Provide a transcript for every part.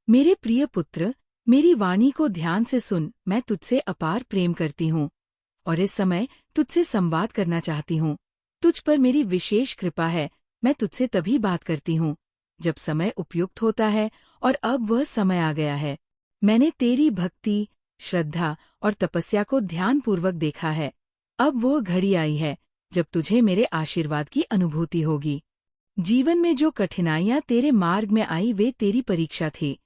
मेरे प्रिय पुत्र, मेरी वाणी को ध्यान से सुन। मैं तुझसे अपार प्रेम करती हूँ और इस समय तुझसे संवाद करना चाहती हूँ। तुझ पर मेरी विशेष कृपा है। मैं तुझसे तभी बात करती हूँ जब समय उपयुक्त होता है, और अब वह समय आ गया है। मैंने तेरी भक्ति, श्रद्धा और तपस्या को ध्यानपूर्वक देखा है। अब वो घड़ी आई है जब तुझे मेरे आशीर्वाद की अनुभूति होगी। जीवन में जो कठिनाइयां तेरे मार्ग में आई, वे तेरी परीक्षा थी,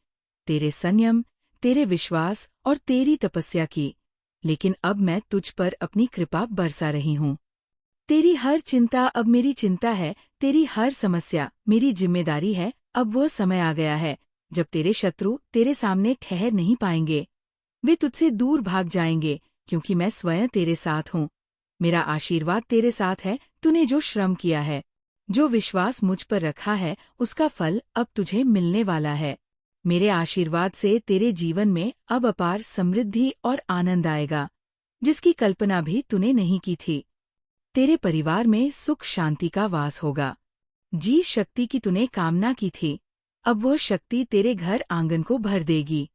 तेरे संयम, तेरे विश्वास और तेरी तपस्या की। लेकिन अब मैं तुझ पर अपनी कृपा बरसा रही हूँ। तेरी हर चिंता अब मेरी चिंता है, तेरी हर समस्या मेरी जिम्मेदारी है। अब वह समय आ गया है जब तेरे शत्रु तेरे सामने ठहर नहीं पाएंगे। वे तुझसे दूर भाग जाएंगे, क्योंकि मैं स्वयं तेरे साथ हूँ। मेरा आशीर्वाद तेरे साथ है। तूने जो श्रम किया है, जो विश्वास मुझ पर रखा है, उसका फल अब तुझे मिलने वाला है। मेरे आशीर्वाद से तेरे जीवन में अब अपार समृद्धि और आनंद आएगा, जिसकी कल्पना भी तूने नहीं की थी। तेरे परिवार में सुख शांति का वास होगा। जिस शक्ति की तूने कामना की थी, अब वह शक्ति तेरे घर आंगन को भर देगी।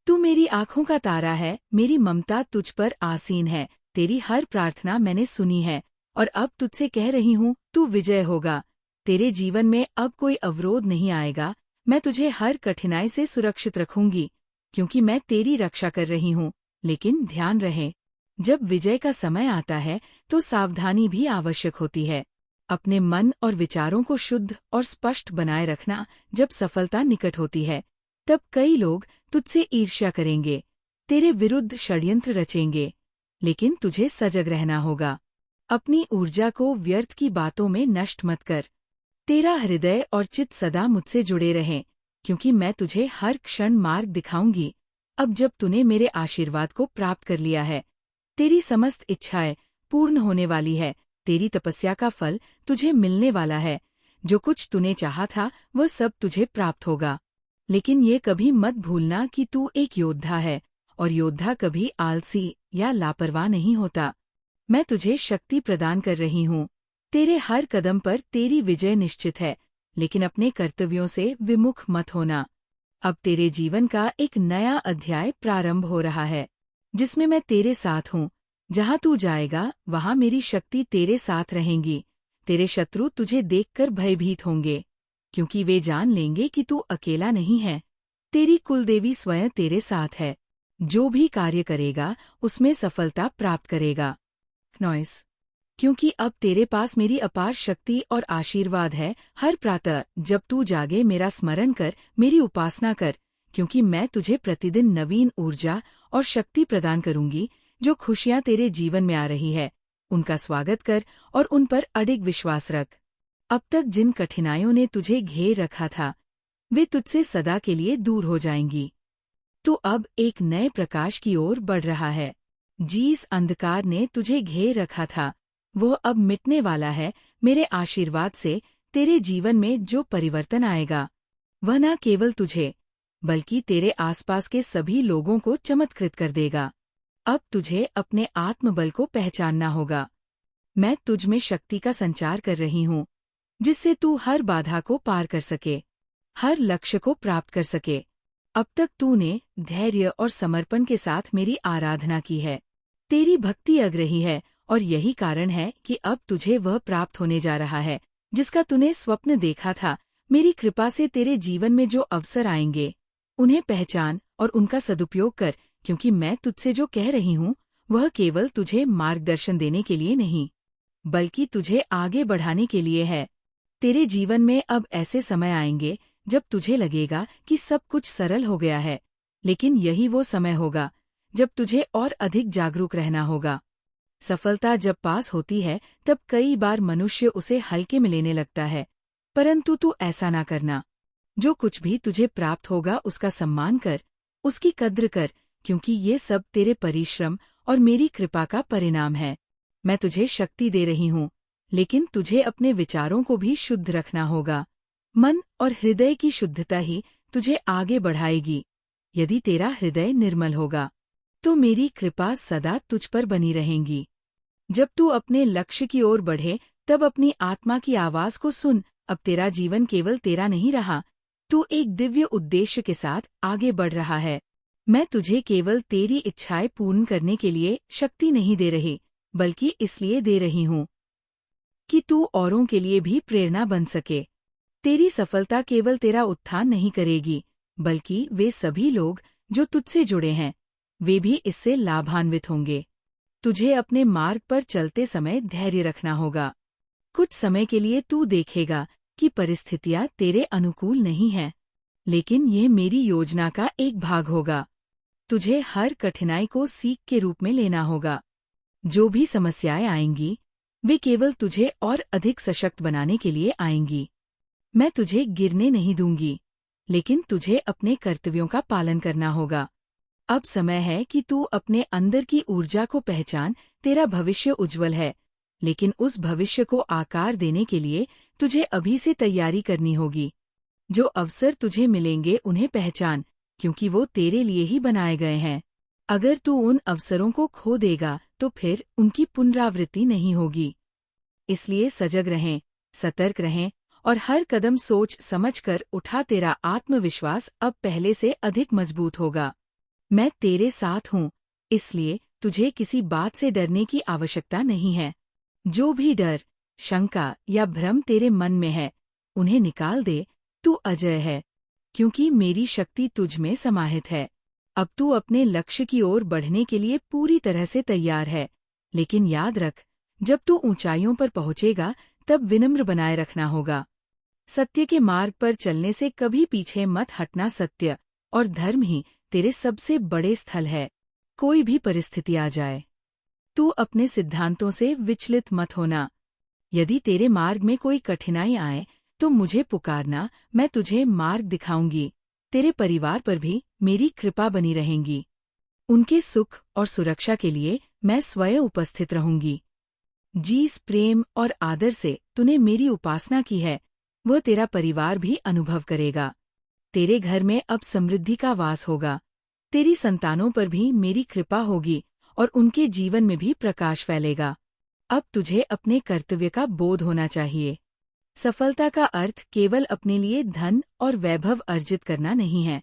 तू मेरी आंखों का तारा है, मेरी ममता तुझ पर आसीन है। तेरी हर प्रार्थना मैंने सुनी है, और अब तुझसे कह रही हूँ, तू विजय होगा। तेरे जीवन में अब कोई अवरोध नहीं आएगा। मैं तुझे हर कठिनाई से सुरक्षित रखूंगी, क्योंकि मैं तेरी रक्षा कर रही हूँ। लेकिन ध्यान रहे, जब विजय का समय आता है तो सावधानी भी आवश्यक होती है। अपने मन और विचारों को शुद्ध और स्पष्ट बनाए रखना। जब सफलता निकट होती है, तब कई लोग तुझसे ईर्ष्या करेंगे, तेरे विरुद्ध षड्यंत्र रचेंगे। लेकिन तुझे सजग रहना होगा। अपनी ऊर्जा को व्यर्थ की बातों में नष्ट मत कर। तेरा हृदय और चित्त सदा मुझसे जुड़े रहें, क्योंकि मैं तुझे हर क्षण मार्ग दिखाऊंगी। अब जब तूने मेरे आशीर्वाद को प्राप्त कर लिया है, तेरी समस्त इच्छाएं पूर्ण होने वाली है। तेरी तपस्या का फल तुझे मिलने वाला है। जो कुछ तूने चाहा था, वह सब तुझे प्राप्त होगा। लेकिन ये कभी मत भूलना कि तू एक योद्धा है, और योद्धा कभी आलसी या लापरवाह नहीं होता। मैं तुझे शक्ति प्रदान कर रही हूँ। तेरे हर कदम पर तेरी विजय निश्चित है, लेकिन अपने कर्तव्यों से विमुख मत होना। अब तेरे जीवन का एक नया अध्याय प्रारंभ हो रहा है, जिसमें मैं तेरे साथ हूँ। जहाँ तू जाएगा, वहाँ मेरी शक्ति तेरे साथ रहेंगी। तेरे शत्रु तुझे देखकर भयभीत होंगे, क्योंकि वे जान लेंगे कि तू अकेला नहीं है। तेरी कुलदेवी स्वयं तेरे साथ है। जो भी कार्य करेगा, उसमें सफलता प्राप्त करेगा। नॉइस, क्योंकि अब तेरे पास मेरी अपार शक्ति और आशीर्वाद है। हर प्रातः जब तू जागे, मेरा स्मरण कर, मेरी उपासना कर, क्योंकि मैं तुझे प्रतिदिन नवीन ऊर्जा और शक्ति प्रदान करूंगी। जो खुशियां तेरे जीवन में आ रही है, उनका स्वागत कर और उन पर अडिग विश्वास रख। अब तक जिन कठिनाइयों ने तुझे घेर रखा था, वे तुझसे सदा के लिए दूर हो जाएंगी। तू अब एक नए प्रकाश की ओर बढ़ रहा है। जिस अंधकार ने तुझे घेर रखा था, वह अब मिटने वाला है। मेरे आशीर्वाद से तेरे जीवन में जो परिवर्तन आएगा, वह न केवल तुझे, बल्कि तेरे आसपास के सभी लोगों को चमत्कृत कर देगा। अब तुझे अपने आत्मबल को पहचानना होगा। मैं तुझ में शक्ति का संचार कर रही हूँ, जिससे तू हर बाधा को पार कर सके, हर लक्ष्य को प्राप्त कर सके। अब तक तूने धैर्य और समर्पण के साथ मेरी आराधना की है। तेरी भक्ति अग रही है, और यही कारण है कि अब तुझे वह प्राप्त होने जा रहा है जिसका तूने स्वप्न देखा था। मेरी कृपा से तेरे जीवन में जो अवसर आएंगे, उन्हें पहचान और उनका सदुपयोग कर, क्योंकि मैं तुझसे जो कह रही हूँ, वह केवल तुझे मार्गदर्शन देने के लिए नहीं, बल्कि तुझे आगे बढ़ाने के लिए है। तेरे जीवन में अब ऐसे समय आएंगे जब तुझे लगेगा कि सब कुछ सरल हो गया है, लेकिन यही वो समय होगा जब तुझे और अधिक जागरूक रहना होगा। सफलता जब पास होती है, तब कई बार मनुष्य उसे हल्के में लेने लगता है, परंतु तू ऐसा ना करना। जो कुछ भी तुझे प्राप्त होगा, उसका सम्मान कर, उसकी कद्र कर, क्योंकि ये सब तेरे परिश्रम और मेरी कृपा का परिणाम है। मैं तुझे शक्ति दे रही हूँ, लेकिन तुझे अपने विचारों को भी शुद्ध रखना होगा। मन और हृदय की शुद्धता ही तुझे आगे बढ़ाएगी। यदि तेरा हृदय निर्मल होगा, तो मेरी कृपा सदा तुझ पर बनी रहेंगी। जब तू अपने लक्ष्य की ओर बढ़े, तब अपनी आत्मा की आवाज को सुन। अब तेरा जीवन केवल तेरा नहीं रहा, तू एक दिव्य उद्देश्य के साथ आगे बढ़ रहा है। मैं तुझे केवल तेरी इच्छाएं पूर्ण करने के लिए शक्ति नहीं दे रही, बल्कि इसलिए दे रही हूँ कि तू औरों के लिए भी प्रेरणा बन सके। तेरी सफलता केवल तेरा उत्थान नहीं करेगी, बल्कि वे सभी लोग जो तुझसे जुड़े हैं, वे भी इससे लाभान्वित होंगे। तुझे अपने मार्ग पर चलते समय धैर्य रखना होगा। कुछ समय के लिए तू देखेगा कि परिस्थितियां तेरे अनुकूल नहीं हैं, लेकिन यह मेरी योजना का एक भाग होगा। तुझे हर कठिनाई को सीख के रूप में लेना होगा। जो भी समस्याएं आएंगी, वे केवल तुझे और अधिक सशक्त बनाने के लिए आएंगी। मैं तुझे गिरने नहीं दूंगी, लेकिन तुझे अपने कर्तव्यों का पालन करना होगा। अब समय है कि तू अपने अंदर की ऊर्जा को पहचान। तेरा भविष्य उज्जवल है, लेकिन उस भविष्य को आकार देने के लिए तुझे अभी से तैयारी करनी होगी। जो अवसर तुझे मिलेंगे उन्हें पहचान, क्योंकि वो तेरे लिए ही बनाए गए हैं। अगर तू उन अवसरों को खो देगा तो फिर उनकी पुनरावृत्ति नहीं होगी। इसलिए सजग रहें, सतर्क रहें और हर कदम सोच समझकर उठा। तेरा आत्मविश्वास अब पहले से अधिक मजबूत होगा। मैं तेरे साथ हूँ, इसलिए तुझे किसी बात से डरने की आवश्यकता नहीं है। जो भी डर, शंका या भ्रम तेरे मन में है, उन्हें निकाल दे। तू अजय है, क्योंकि मेरी शक्ति तुझ में समाहित है। अब तू अपने लक्ष्य की ओर बढ़ने के लिए पूरी तरह से तैयार है। लेकिन याद रख, जब तू ऊंचाइयों पर पहुंचेगा तब विनम्र बनाए रखना होगा। सत्य के मार्ग पर चलने से कभी पीछे मत हटना। सत्य और धर्म ही तेरे सबसे बड़े स्थल है। कोई भी परिस्थिति आ जाए, तू अपने सिद्धांतों से विचलित मत होना। यदि तेरे मार्ग में कोई कठिनाई आए तो मुझे पुकारना, मैं तुझे मार्ग दिखाऊंगी। तेरे परिवार पर भी मेरी कृपा बनी रहेंगी। उनके सुख और सुरक्षा के लिए मैं स्वयं उपस्थित रहूंगी। जिस प्रेम और आदर से तूने मेरी उपासना की है, वह तेरा परिवार भी अनुभव करेगा। तेरे घर में अब समृद्धि का वास होगा। तेरी संतानों पर भी मेरी कृपा होगी और उनके जीवन में भी प्रकाश फैलेगा। अब तुझे अपने कर्तव्य का बोध होना चाहिए। सफलता का अर्थ केवल अपने लिए धन और वैभव अर्जित करना नहीं है,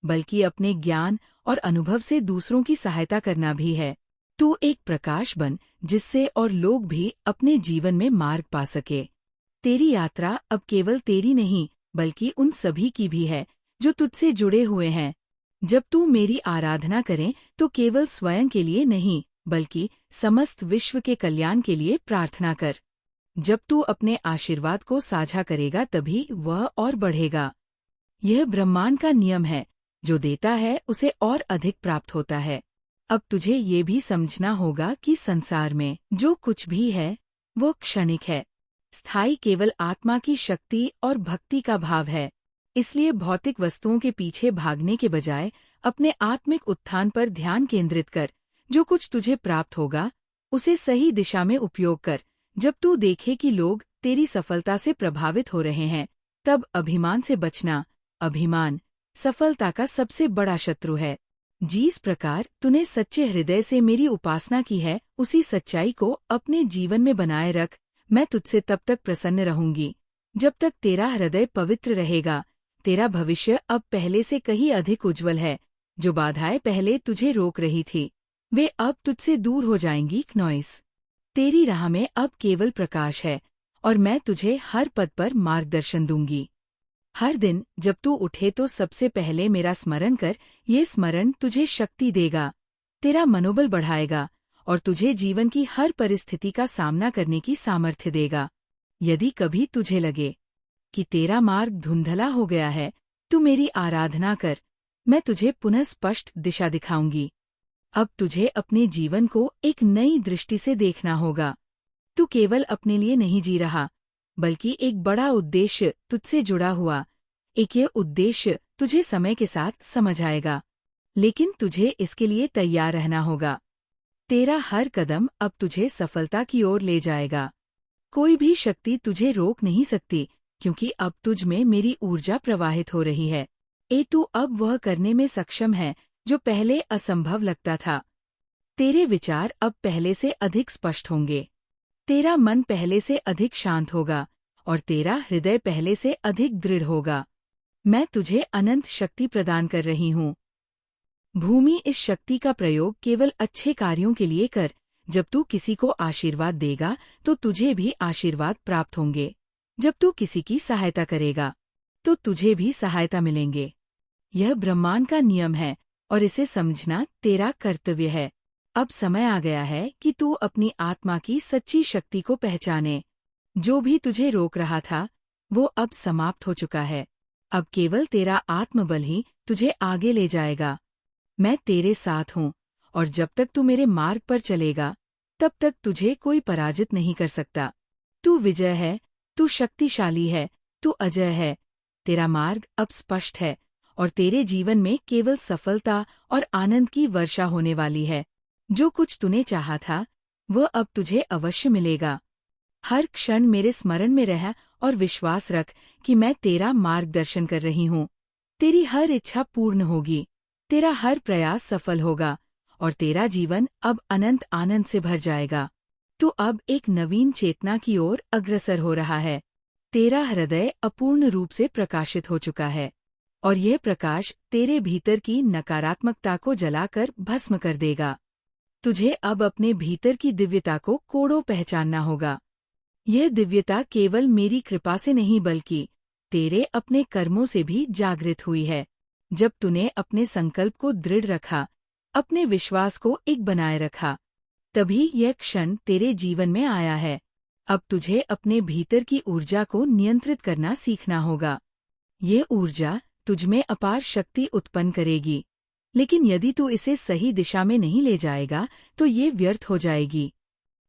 बल्कि अपने ज्ञान और अनुभव से दूसरों की सहायता करना भी है। तू एक प्रकाश बन, जिससे और लोग भी अपने जीवन में मार्ग पा सके। तेरी यात्रा अब केवल तेरी नहीं, बल्कि उन सभी की भी है जो तुझसे जुड़े हुए हैं। जब तू मेरी आराधना करे तो केवल स्वयं के लिए नहीं, बल्कि समस्त विश्व के कल्याण के लिए प्रार्थना कर। जब तू अपने आशीर्वाद को साझा करेगा तभी वह और बढ़ेगा। यह ब्रह्मांड का नियम है, जो देता है उसे और अधिक प्राप्त होता है। अब तुझे ये भी समझना होगा कि संसार में जो कुछ भी है वो क्षणिक है। स्थायी केवल आत्मा की शक्ति और भक्ति का भाव है। इसलिए भौतिक वस्तुओं के पीछे भागने के बजाय अपने आत्मिक उत्थान पर ध्यान केंद्रित कर। जो कुछ तुझे प्राप्त होगा उसे सही दिशा में उपयोग कर। जब तू देखे कि लोग तेरी सफलता से प्रभावित हो रहे हैं, तब अभिमान से बचना। अभिमान सफलता का सबसे बड़ा शत्रु है। जिस प्रकार तूने सच्चे हृदय से मेरी उपासना की है, उसी सच्चाई को अपने जीवन में बनाए रख। मैं तुझसे तब तक प्रसन्न रहूंगी जब तक तेरा हृदय पवित्र रहेगा। तेरा भविष्य अब पहले से कहीं अधिक उज्जवल है। जो बाधाएं पहले तुझे रोक रही थी, वे अब तुझसे दूर हो जाएंगी। क्नॉइस, तेरी राह में अब केवल प्रकाश है और मैं तुझे हर पद पर मार्गदर्शन दूंगी। हर दिन जब तू उठे तो सबसे पहले मेरा स्मरण कर। ये स्मरण तुझे शक्ति देगा, तेरा मनोबल बढ़ाएगा और तुझे जीवन की हर परिस्थिति का सामना करने की सामर्थ्य देगा। यदि कभी तुझे लगे कि तेरा मार्ग धुंधला हो गया है, तू मेरी आराधना कर। मैं तुझे पुनः स्पष्ट दिशा दिखाऊंगी। अब तुझे अपने जीवन को एक नई दृष्टि से देखना होगा। तू केवल अपने लिए नहीं जी रहा, बल्कि एक बड़ा उद्देश्य तुझसे जुड़ा हुआ। एक ये उद्देश्य तुझे समय के साथ समझ आएगा, लेकिन तुझे इसके लिए तैयार रहना होगा। तेरा हर कदम अब तुझे सफलता की ओर ले जाएगा। कोई भी शक्ति तुझे रोक नहीं सकती, क्योंकि अब तुझ में मेरी ऊर्जा प्रवाहित हो रही है। तू अब वह करने में सक्षम है जो पहले असंभव लगता था। तेरे विचार अब पहले से अधिक स्पष्ट होंगे। तेरा मन पहले से अधिक शांत होगा और तेरा हृदय पहले से अधिक दृढ़ होगा। मैं तुझे अनंत शक्ति प्रदान कर रही हूँ। भूमि, इस शक्ति का प्रयोग केवल अच्छे कार्यों के लिए कर। जब तू किसी को आशीर्वाद देगा तो तुझे भी आशीर्वाद प्राप्त होंगे। जब तू किसी की सहायता करेगा तो तुझे भी सहायता मिलेंगे। यह ब्रह्मांड का नियम है और इसे समझना तेरा कर्तव्य है। अब समय आ गया है कि तू अपनी आत्मा की सच्ची शक्ति को पहचाने। जो भी तुझे रोक रहा था वो अब समाप्त हो चुका है। अब केवल तेरा आत्मबल ही तुझे आगे ले जाएगा। मैं तेरे साथ हूँ और जब तक तू मेरे मार्ग पर चलेगा तब तक तुझे कोई पराजित नहीं कर सकता। तू विजय है, तू शक्तिशाली है, तू अजय है। तेरा मार्ग अब स्पष्ट है और तेरे जीवन में केवल सफलता और आनंद की वर्षा होने वाली है। जो कुछ तूने चाहा था वह अब तुझे अवश्य मिलेगा। हर क्षण मेरे स्मरण में रह और विश्वास रख कि मैं तेरा मार्गदर्शन कर रही हूँ। तेरी हर इच्छा पूर्ण होगी, तेरा हर प्रयास सफल होगा और तेरा जीवन अब अनंत आनंद से भर जाएगा। तू अब एक नवीन चेतना की ओर अग्रसर हो रहा है। तेरा हृदय अपूर्ण रूप से प्रकाशित हो चुका है और यह प्रकाश तेरे भीतर की नकारात्मकता को जलाकर भस्म कर देगा। तुझे अब अपने भीतर की दिव्यता को कोड़ों पहचानना होगा। यह दिव्यता केवल मेरी कृपा से नहीं बल्कि तेरे अपने कर्मों से भी जागृत हुई है। जब तूने अपने संकल्प को दृढ़ रखा, अपने विश्वास को एक बनाए रखा, तभी यह क्षण तेरे जीवन में आया है। अब तुझे अपने भीतर की ऊर्जा को नियंत्रित करना सीखना होगा। ये ऊर्जा तुझमें अपार शक्ति उत्पन्न करेगी, लेकिन यदि तू इसे सही दिशा में नहीं ले जाएगा तो ये व्यर्थ हो जाएगी।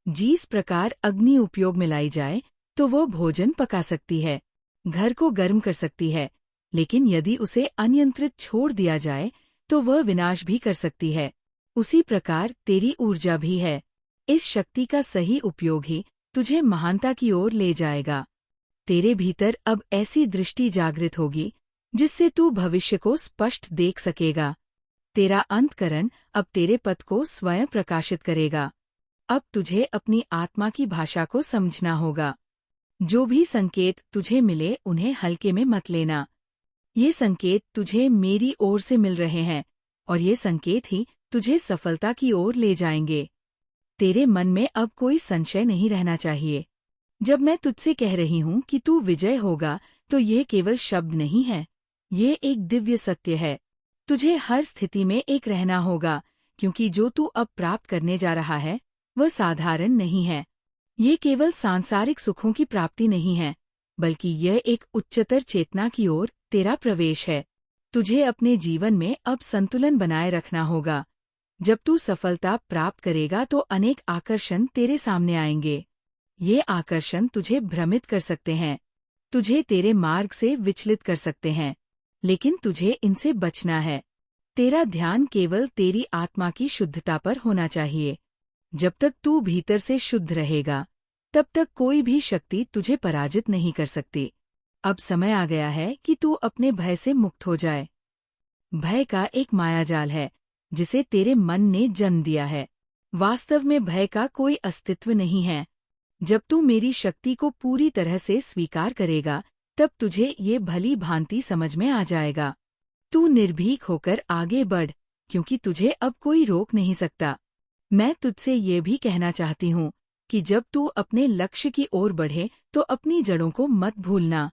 जिस प्रकार अग्नि उपयोग में लाई जाए तो वो भोजन पका सकती है, घर को गर्म कर सकती है, लेकिन यदि उसे अनियंत्रित छोड़ दिया जाए तो वह विनाश भी कर सकती है। उसी प्रकार तेरी ऊर्जा भी है। इस शक्ति का सही उपयोग ही तुझे महानता की ओर ले जाएगा। तेरे भीतर अब ऐसी दृष्टि जागृत होगी जिससे तू भविष्य को स्पष्ट देख सकेगा। तेरा अंतःकरण अब तेरे पथ को स्वयं प्रकाशित करेगा। अब तुझे अपनी आत्मा की भाषा को समझना होगा। जो भी संकेत तुझे मिले उन्हें हल्के में मत लेना। ये संकेत तुझे मेरी ओर से मिल रहे हैं और ये संकेत ही तुझे सफलता की ओर ले जाएंगे। तेरे मन में अब कोई संशय नहीं रहना चाहिए। जब मैं तुझसे कह रही हूँ कि तू विजय होगा तो ये केवल शब्द नहीं है, ये एक दिव्य सत्य है। तुझे हर स्थिति में एक रहना होगा, क्योंकि जो तू अब प्राप्त करने जा रहा है वह साधारण नहीं है। ये केवल सांसारिक सुखों की प्राप्ति नहीं है, बल्कि यह एक उच्चतर चेतना की ओर तेरा प्रवेश है। तुझे अपने जीवन में अब संतुलन बनाए रखना होगा। जब तू सफलता प्राप्त करेगा तो अनेक आकर्षण तेरे सामने आएंगे। ये आकर्षण तुझे भ्रमित कर सकते हैं, तुझे तेरे मार्ग से विचलित कर सकते हैं, लेकिन तुझे इनसे बचना है। तेरा ध्यान केवल तेरी आत्मा की शुद्धता पर होना चाहिए। जब तक तू भीतर से शुद्ध रहेगा तब तक कोई भी शक्ति तुझे पराजित नहीं कर सकती। अब समय आ गया है कि तू अपने भय से मुक्त हो जाए। भय का एक मायाजाल है जिसे तेरे मन ने जन्म दिया है। वास्तव में भय का कोई अस्तित्व नहीं है। जब तू मेरी शक्ति को पूरी तरह से स्वीकार करेगा तब तुझे ये भली भांति समझ में आ जाएगा। तू निर्भीक होकर आगे बढ़, क्योंकि तुझे अब कोई रोक नहीं सकता। मैं तुझसे ये भी कहना चाहती हूँ कि जब तू अपने लक्ष्य की ओर बढ़े तो अपनी जड़ों को मत भूलना।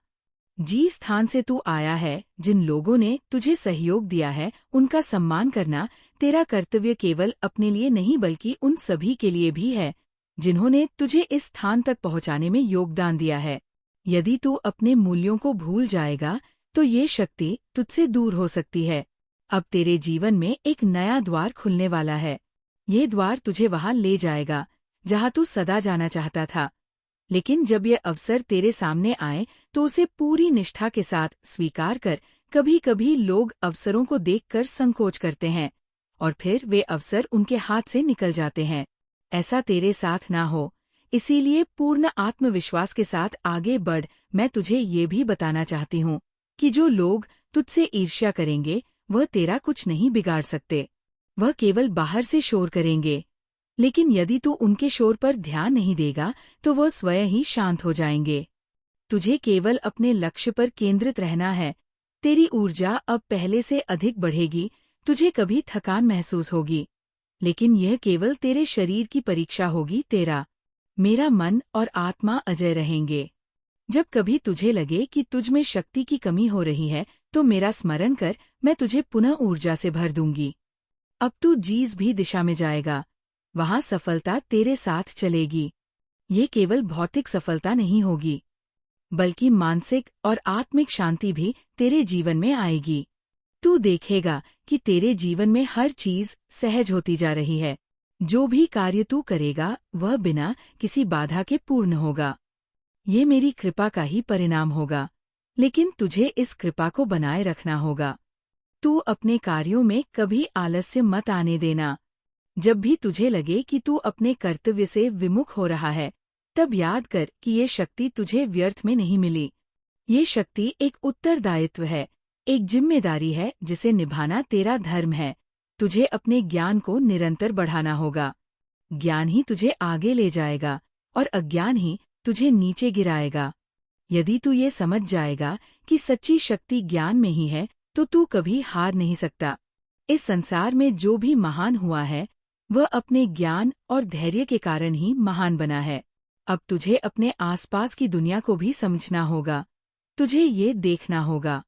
जिस स्थान से तू आया है, जिन लोगों ने तुझे सहयोग दिया है, उनका सम्मान करना तेरा कर्तव्य केवल अपने लिए नहीं बल्कि उन सभी के लिए भी है जिन्होंने तुझे इस स्थान तक पहुंचाने में योगदान दिया है। यदि तू अपने मूल्यों को भूल जाएगा तो ये शक्ति तुझसे दूर हो सकती है। अब तेरे जीवन में एक नया द्वार खुलने वाला है। ये द्वार तुझे वहां ले जाएगा जहां तू सदा जाना चाहता था। लेकिन जब ये अवसर तेरे सामने आए तो उसे पूरी निष्ठा के साथ स्वीकार कर। कभी कभी लोग अवसरों को देखकर संकोच करते हैं और फिर वे अवसर उनके हाथ से निकल जाते हैं। ऐसा तेरे साथ ना हो, इसीलिए पूर्ण आत्मविश्वास के साथ आगे बढ़। मैं तुझे ये भी बताना चाहती हूँ कि जो लोग तुझसे ईर्ष्या करेंगे वह तेरा कुछ नहीं बिगाड़ सकते। वह केवल बाहर से शोर करेंगे, लेकिन यदि तू उनके शोर पर ध्यान नहीं देगा तो वह स्वयं ही शांत हो जाएंगे। तुझे केवल अपने लक्ष्य पर केंद्रित रहना है। तेरी ऊर्जा अब पहले से अधिक बढ़ेगी, तुझे कभी थकान महसूस होगी, लेकिन यह केवल तेरे शरीर की परीक्षा होगी। मेरा मन और आत्मा अजय रहेंगे। जब कभी तुझे लगे कि तुझ में शक्ति की कमी हो रही है, तो मेरा स्मरण कर, मैं तुझे पुनः ऊर्जा से भर दूंगी। अब तू जिस भी दिशा में जाएगा, वहां सफलता तेरे साथ चलेगी। ये केवल भौतिक सफलता नहीं होगी, बल्कि मानसिक और आत्मिक शांति भी तेरे जीवन में आएगी। तू देखेगा कि तेरे जीवन में हर चीज सहज होती जा रही है। जो भी कार्य तू करेगा, वह बिना किसी बाधा के पूर्ण होगा। ये मेरी कृपा का ही परिणाम होगा, लेकिन तुझे इस कृपा को बनाए रखना होगा। तू अपने कार्यों में कभी आलस्य मत आने देना। जब भी तुझे लगे कि तू अपने कर्तव्य से विमुख हो रहा है, तब याद कर कि ये शक्ति तुझे व्यर्थ में नहीं मिली। ये शक्ति एक उत्तरदायित्व है, एक जिम्मेदारी है जिसे निभाना तेरा धर्म है। तुझे अपने ज्ञान को निरंतर बढ़ाना होगा। ज्ञान ही तुझे आगे ले जाएगा और अज्ञान ही तुझे नीचे गिराएगा। यदि तू ये समझ जाएगा कि सच्ची शक्ति ज्ञान में ही है, तो तू कभी हार नहीं सकता। इस संसार में जो भी महान हुआ है, वह अपने ज्ञान और धैर्य के कारण ही महान बना है। अब तुझे अपने आसपास की दुनिया को भी समझना होगा। तुझे ये देखना होगा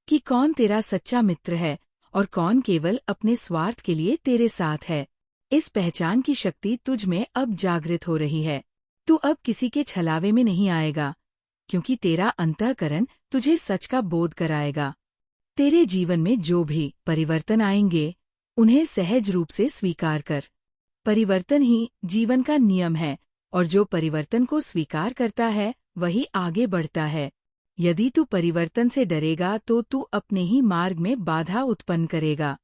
कि कौन तेरा सच्चा मित्र है और कौन केवल अपने स्वार्थ के लिए तेरे साथ है। इस पहचान की शक्ति तुझ में अब जागृत हो रही है। तू अब किसी के छलावे में नहीं आएगा, क्योंकि तेरा अंतःकरण तुझे सच का बोध कराएगा। तेरे जीवन में जो भी परिवर्तन आएंगे, उन्हें सहज रूप से स्वीकार कर। परिवर्तन ही जीवन का नियम है, और जो परिवर्तन को स्वीकार करता है, वही आगे बढ़ता है। यदि तू परिवर्तन से डरेगा, तो तू अपने ही मार्ग में बाधा उत्पन्न करेगा।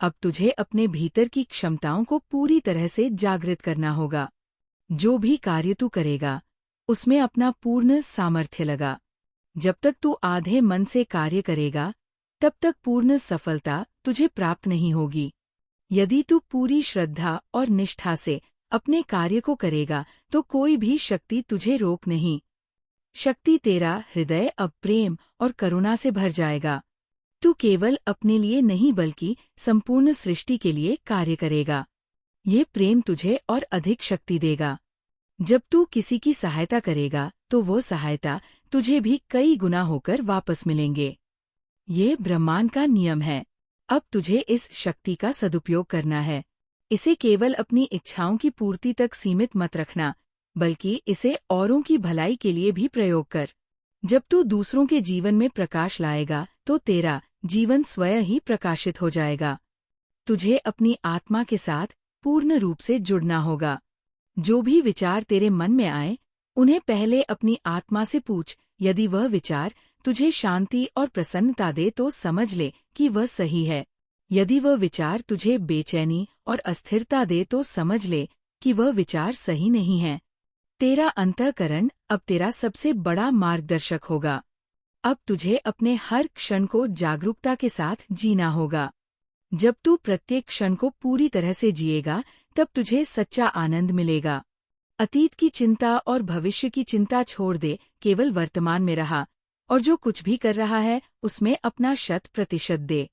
अब तुझे अपने भीतर की क्षमताओं को पूरी तरह से जागृत करना होगा। जो भी कार्य तू करेगा, उसमें अपना पूर्ण सामर्थ्य लगा। जब तक तू आधे मन से कार्य करेगा, तब तक पूर्ण सफलता तुझे प्राप्त नहीं होगी। यदि तू पूरी श्रद्धा और निष्ठा से अपने कार्य को करेगा, तो कोई भी शक्ति तुझे रोक नहीं। शक्ति तेरा हृदय अब प्रेम और करुणा से भर जाएगा। तू केवल अपने लिए नहीं, बल्कि संपूर्ण सृष्टि के लिए कार्य करेगा। ये प्रेम तुझे और अधिक शक्ति देगा। जब तू किसी की सहायता करेगा, तो वो सहायता तुझे भी कई गुना होकर वापस मिलेंगे। ये ब्रह्मांड का नियम है। अब तुझे इस शक्ति का सदुपयोग करना है। इसे केवल अपनी इच्छाओं की पूर्ति तक सीमित मत रखना, बल्कि इसे औरों की भलाई के लिए भी प्रयोग कर। जब तू दूसरों के जीवन में प्रकाश लाएगा, तो तेरा जीवन स्वयं ही प्रकाशित हो जाएगा। तुझे अपनी आत्मा के साथ पूर्ण रूप से जुड़ना होगा। जो भी विचार तेरे मन में आए, उन्हें पहले अपनी आत्मा से पूछ। यदि वह विचार तुझे शांति और प्रसन्नता दे, तो समझ ले कि वह सही है। यदि वह विचार तुझे बेचैनी और अस्थिरता दे, तो समझ ले कि वह विचार सही नहीं है। तेरा अंतःकरण अब तेरा सबसे बड़ा मार्गदर्शक होगा। अब तुझे अपने हर क्षण को जागरूकता के साथ जीना होगा। जब तू प्रत्येक क्षण को पूरी तरह से जिएगा, तब तुझे सच्चा आनंद मिलेगा। अतीत की चिंता और भविष्य की चिंता छोड़ दे, केवल वर्तमान में रहा, और जो कुछ भी कर रहा है, उसमें अपना 100% दे।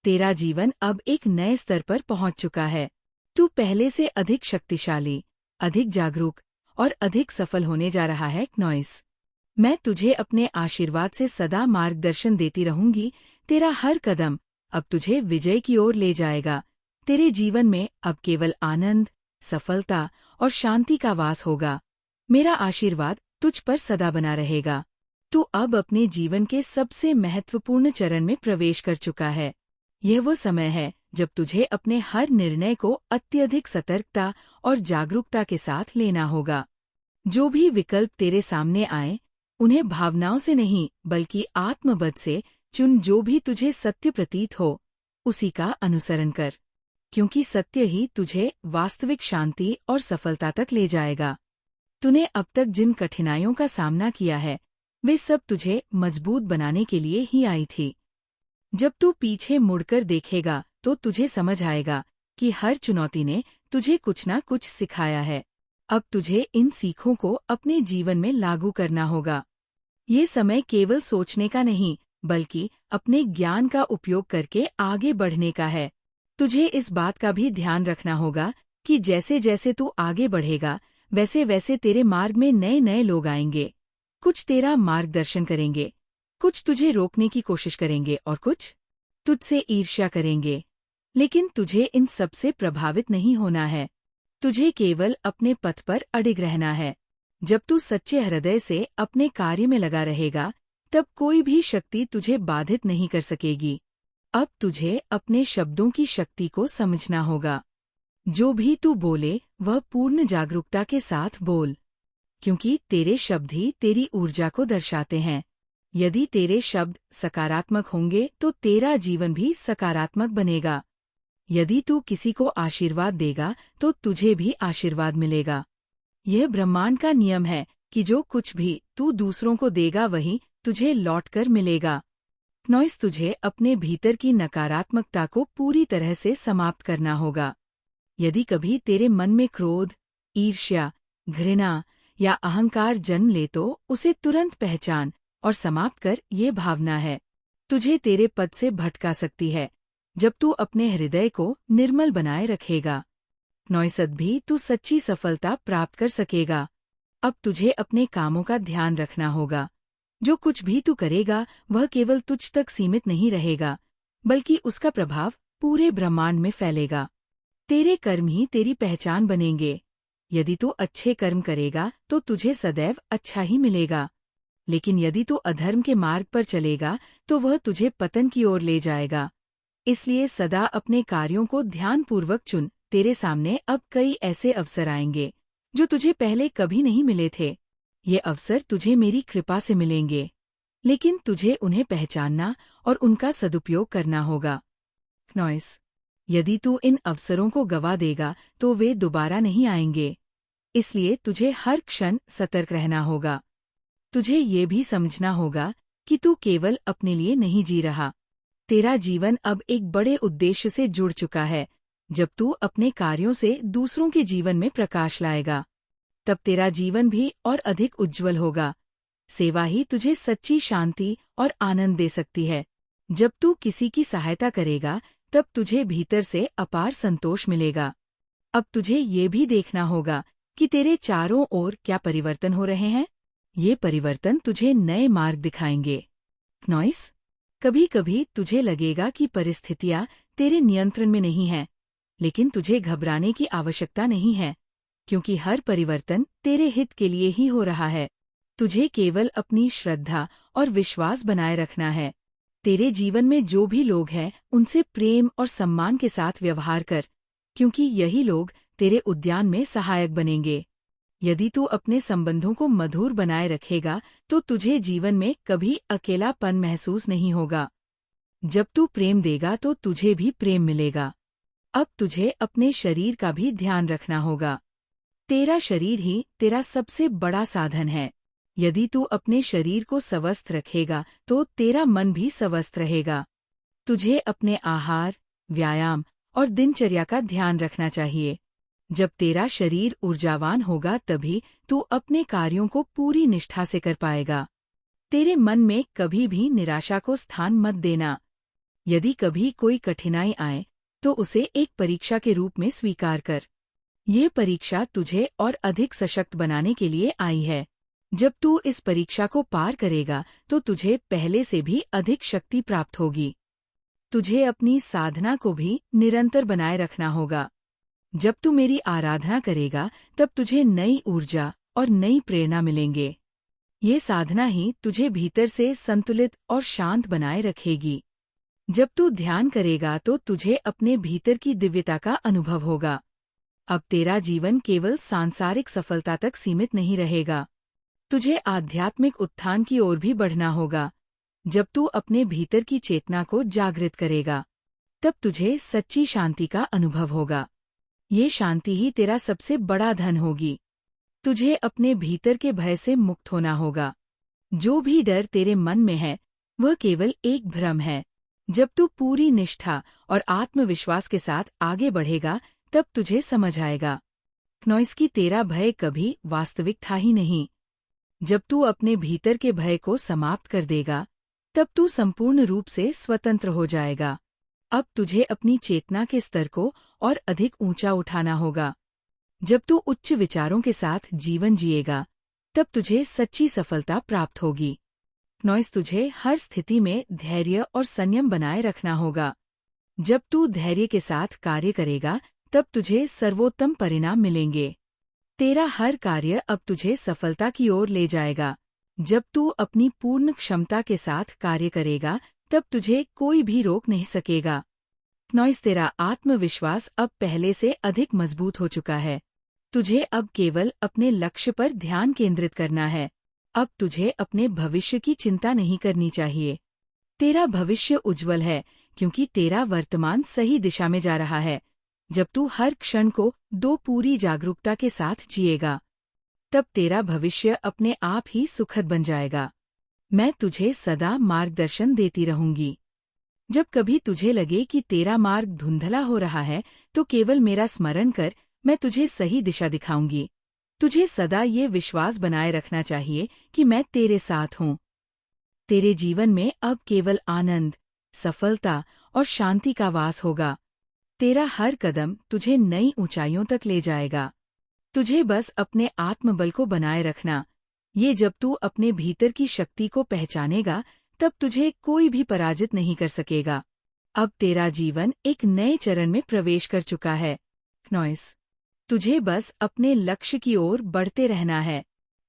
तेरा जीवन अब एक नए स्तर पर पहुंच चुका है। तू पहले से अधिक शक्तिशाली, अधिक जागरूक और अधिक सफल होने जा रहा है। नॉइस, मैं तुझे अपने आशीर्वाद से सदा मार्गदर्शन देती रहूंगी। तेरा हर कदम अब तुझे विजय की ओर ले जाएगा। तेरे जीवन में अब केवल आनंद, सफलता और शांति का वास होगा। मेरा आशीर्वाद तुझ पर सदा बना रहेगा। तू अब अपने जीवन के सबसे महत्वपूर्ण चरण में प्रवेश कर चुका है। यह वो समय है जब तुझे अपने हर निर्णय को अत्यधिक सतर्कता और जागरूकता के साथ लेना होगा। जो भी विकल्प तेरे सामने आए, उन्हें भावनाओं से नहीं, बल्कि आत्मबल से चुन। जो भी तुझे सत्य प्रतीत हो, उसी का अनुसरण कर, क्योंकि सत्य ही तुझे वास्तविक शांति और सफलता तक ले जाएगा। तूने अब तक जिन कठिनाइयों का सामना किया है, वे सब तुझे मजबूत बनाने के लिए ही आई थी। जब तू पीछे मुड़कर देखेगा, तो तुझे समझ आएगा कि हर चुनौती ने तुझे कुछ ना कुछ सिखाया है। अब तुझे इन सीखों को अपने जीवन में लागू करना होगा। ये समय केवल सोचने का नहीं, बल्कि अपने ज्ञान का उपयोग करके आगे बढ़ने का है। तुझे इस बात का भी ध्यान रखना होगा कि जैसे जैसे तू आगे बढ़ेगा, वैसे वैसे तेरे मार्ग में नए नए लोग आएंगे। कुछ तेरा मार्गदर्शन करेंगे, कुछ तुझे रोकने की कोशिश करेंगे और कुछ तुझसे ईर्ष्या करेंगे। लेकिन तुझे इन सबसे प्रभावित नहीं होना है। तुझे केवल अपने पथ पर अडिग रहना है। जब तू सच्चे हृदय से अपने कार्य में लगा रहेगा, तब कोई भी शक्ति तुझे बाधित नहीं कर सकेगी। अब तुझे अपने शब्दों की शक्ति को समझना होगा। जो भी तू बोले वह पूर्ण जागरूकता के साथ बोल, क्योंकि तेरे शब्द ही तेरी ऊर्जा को दर्शाते हैं। यदि तेरे शब्द सकारात्मक होंगे तो तेरा जीवन भी सकारात्मक बनेगा। यदि तू किसी को आशीर्वाद देगा तो तुझे भी आशीर्वाद मिलेगा। यह ब्रह्मांड का नियम है कि जो कुछ भी तू दूसरों को देगा वही तुझे लौटकर मिलेगा। नॉइस, तुझे अपने भीतर की नकारात्मकता को पूरी तरह से समाप्त करना होगा। यदि कभी तेरे मन में क्रोध, ईर्ष्या, घृणा या अहंकार जन्म ले तो उसे तुरंत पहचान और समाप्त कर। ये भावना है तुझे तेरे पद से भटका सकती है। जब तू अपने हृदय को निर्मल बनाए रखेगा, नॉइसद भी तू सच्ची सफलता प्राप्त कर सकेगा। अब तुझे अपने कामों का ध्यान रखना होगा। जो कुछ भी तू करेगा वह केवल तुझ तक सीमित नहीं रहेगा, बल्कि उसका प्रभाव पूरे ब्रह्मांड में फैलेगा। तेरे कर्म ही तेरी पहचान बनेंगे। यदि तू अच्छे कर्म करेगा तो तुझे सदैव अच्छा ही मिलेगा, लेकिन यदि तू अधर्म के मार्ग पर चलेगा तो वह तुझे पतन की ओर ले जाएगा। इसलिए सदा अपने कार्यों को ध्यानपूर्वक चुन। तेरे सामने अब कई ऐसे अवसर आएंगे जो तुझे पहले कभी नहीं मिले थे। ये अवसर तुझे मेरी कृपा से मिलेंगे, लेकिन तुझे उन्हें पहचानना और उनका सदुपयोग करना होगा। नॉइस, यदि तू इन अवसरों को गवा देगा तो वे दोबारा नहीं आएंगे। इसलिए तुझे हर क्षण सतर्क रहना होगा। तुझे ये भी समझना होगा कि तू केवल अपने लिए नहीं जी रहा। तेरा जीवन अब एक बड़े उद्देश्य से जुड़ चुका है। जब तू अपने कार्यों से दूसरों के जीवन में प्रकाश लाएगा, तब तेरा जीवन भी और अधिक उज्जवल होगा। सेवा ही तुझे सच्ची शांति और आनंद दे सकती है। जब तू किसी की सहायता करेगा, तब तुझे भीतर से अपार संतोष मिलेगा। अब तुझे ये भी देखना होगा कि तेरे चारों ओर क्या परिवर्तन हो रहे हैं। ये परिवर्तन तुझे नए मार्ग दिखाएंगे। नॉइस, कभी कभी तुझे लगेगा कि परिस्थितियां तेरे नियंत्रण में नहीं हैं, लेकिन तुझे घबराने की आवश्यकता नहीं है, क्योंकि हर परिवर्तन तेरे हित के लिए ही हो रहा है। तुझे केवल अपनी श्रद्धा और विश्वास बनाए रखना है। तेरे जीवन में जो भी लोग हैं उनसे प्रेम और सम्मान के साथ व्यवहार कर, क्योंकि यही लोग तेरे उद्यान में सहायक बनेंगे। यदि तू अपने संबंधों को मधुर बनाए रखेगा तो तुझे जीवन में कभी अकेलापन महसूस नहीं होगा। जब तू प्रेम देगा तो तुझे भी प्रेम मिलेगा। अब तुझे अपने शरीर का भी ध्यान रखना होगा। तेरा शरीर ही तेरा सबसे बड़ा साधन है। यदि तू अपने शरीर को स्वस्थ रखेगा तो तेरा मन भी स्वस्थ रहेगा। तुझे अपने आहार, व्यायाम और दिनचर्या का ध्यान रखना चाहिए। जब तेरा शरीर ऊर्जावान होगा तभी तू अपने कार्यों को पूरी निष्ठा से कर पाएगा। तेरे मन में कभी भी निराशा को स्थान मत देना। यदि कभी कोई कठिनाई आए तो उसे एक परीक्षा के रूप में स्वीकार कर। ये परीक्षा तुझे और अधिक सशक्त बनाने के लिए आई है। जब तू इस परीक्षा को पार करेगा तो तुझे पहले से भी अधिक शक्ति प्राप्त होगी। तुझे अपनी साधना को भी निरंतर बनाए रखना होगा। जब तू मेरी आराधना करेगा तब तुझे नई ऊर्जा और नई प्रेरणा मिलेंगे। ये साधना ही तुझे भीतर से संतुलित और शांत बनाए रखेगी। जब तू ध्यान करेगा तो तुझे अपने भीतर की दिव्यता का अनुभव होगा। अब तेरा जीवन केवल सांसारिक सफलता तक सीमित नहीं रहेगा। तुझे आध्यात्मिक उत्थान की ओर भी बढ़ना होगा। जब तू अपने भीतर की चेतना को जागृत करेगा, तब तुझे सच्ची शांति का अनुभव होगा। ये शांति ही तेरा सबसे बड़ा धन होगी। तुझे अपने भीतर के भय से मुक्त होना होगा। जो भी डर तेरे मन में है वह केवल एक भ्रम है। जब तू पूरी निष्ठा और आत्मविश्वास के साथ आगे बढ़ेगा तब तुझे समझ आएगा नॉइस कि तेरा भय कभी वास्तविक था ही नहीं। जब तू अपने भीतर के भय को समाप्त कर देगा तब तू संपूर्ण रूप से स्वतंत्र हो जाएगा। अब तुझे अपनी चेतना के स्तर को और अधिक ऊंचा उठाना होगा। जब तू उच्च विचारों के साथ जीवन जिएगा, तब तुझे सच्ची सफलता प्राप्त होगी। नॉइस, तुझे हर स्थिति में धैर्य और संयम बनाए रखना होगा। जब तू धैर्य के साथ कार्य करेगा, तब तुझे सर्वोत्तम परिणाम मिलेंगे। तेरा हर कार्य अब तुझे सफलता की ओर ले जाएगा। जब तू अपनी पूर्ण क्षमता के साथ कार्य करेगा, तब तुझे कोई भी रोक नहीं सकेगा। नॉइस, तेरा आत्मविश्वास अब पहले से अधिक मजबूत हो चुका है। तुझे अब केवल अपने लक्ष्य पर ध्यान केंद्रित करना है। अब तुझे अपने भविष्य की चिंता नहीं करनी चाहिए। तेरा भविष्य उज्जवल है, क्योंकि तेरा वर्तमान सही दिशा में जा रहा है। जब तू हर क्षण को पूरी जागरूकता के साथ जिएगा, तब तेरा भविष्य अपने आप ही सुखद बन जाएगा। मैं तुझे सदा मार्गदर्शन देती रहूंगी। जब कभी तुझे लगे कि तेरा मार्ग धुंधला हो रहा है, तो केवल मेरा स्मरण कर, मैं तुझे सही दिशा दिखाऊंगी। तुझे सदा ये विश्वास बनाए रखना चाहिए कि मैं तेरे साथ हूँ। तेरे जीवन में अब केवल आनंद, सफलता और शांति का वास होगा। तेरा हर कदम तुझे नई ऊंचाइयों तक ले जाएगा। तुझे बस अपने आत्मबल को बनाए रखना। जब तू अपने भीतर की शक्ति को पहचानेगा, तब तुझे कोई भी पराजित नहीं कर सकेगा। अब तेरा जीवन एक नए चरण में प्रवेश कर चुका है। नॉइस, तुझे बस अपने लक्ष्य की ओर बढ़ते रहना है।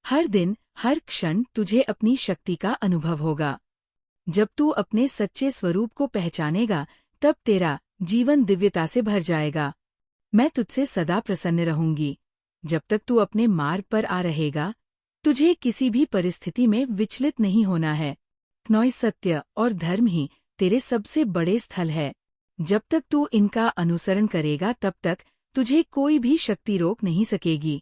हर दिन, हर क्षण तुझे अपनी शक्ति का अनुभव होगा। जब तू अपने सच्चे स्वरूप को पहचानेगा, तब तेरा जीवन दिव्यता से भर जाएगा। मैं तुझसे सदा प्रसन्न रहूंगी। जब तक तू अपने मार्ग पर आ रहेगा, तुझे किसी भी परिस्थिति में विचलित नहीं होना है। नॉइस, सत्य और धर्म ही तेरे सबसे बड़े स्थल है। जब तक तू इनका अनुसरण करेगा, तब तक तुझे कोई भी शक्ति रोक नहीं सकेगी।